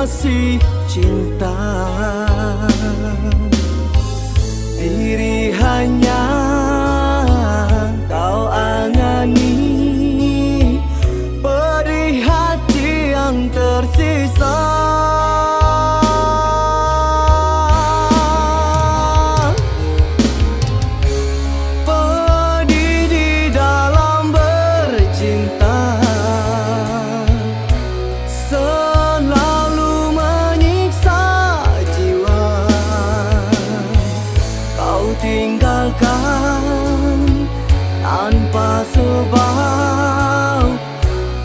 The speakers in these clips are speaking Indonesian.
masih cinta. Diri hanya kau angani, pedih hati yang tersisa. Pedih di dalam bercinta, selalu menyiksa jiwa. Kau tinggalkan tanpa sebab,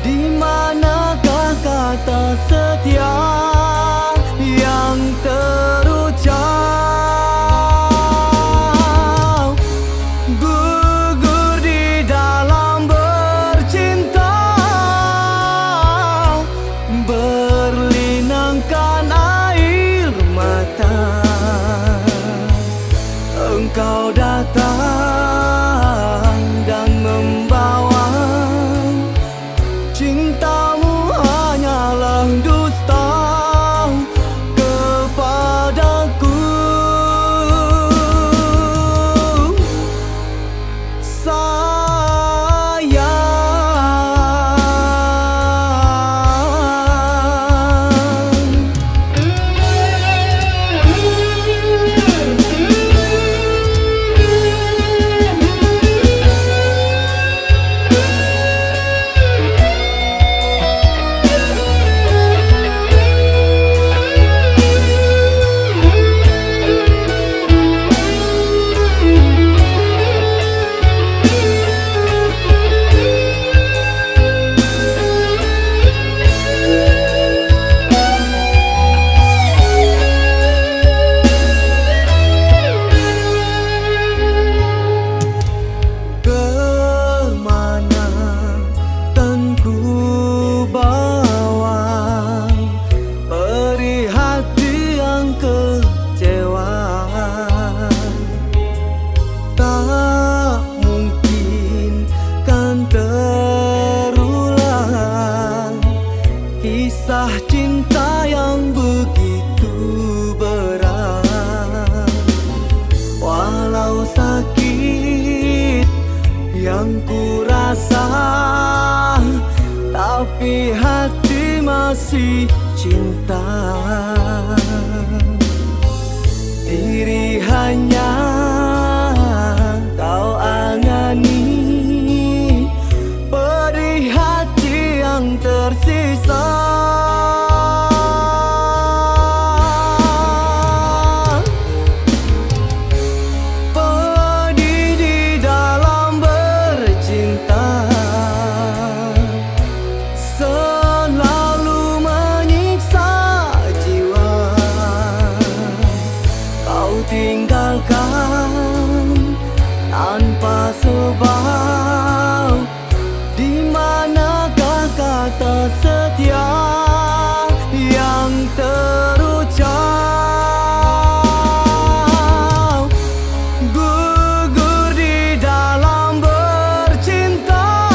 di manakah kata setia yang terucap? Gugur di dalam bercinta, berlinangkan air mata. Engkau datang dan membawa cintamu hanyalah dusta kepadaku. Kisah cinta yang begitu berat, walau sakit yang ku rasa, tapi hati masih cinta. Diri hanya kau angani, pedih hati yang tersisa. Pedih di dalam bercinta, selalu menyiksa jiwa. Kau tinggalkan tanpa sebab, di manakah kata setia yang terucap? Gugur di dalam bercinta,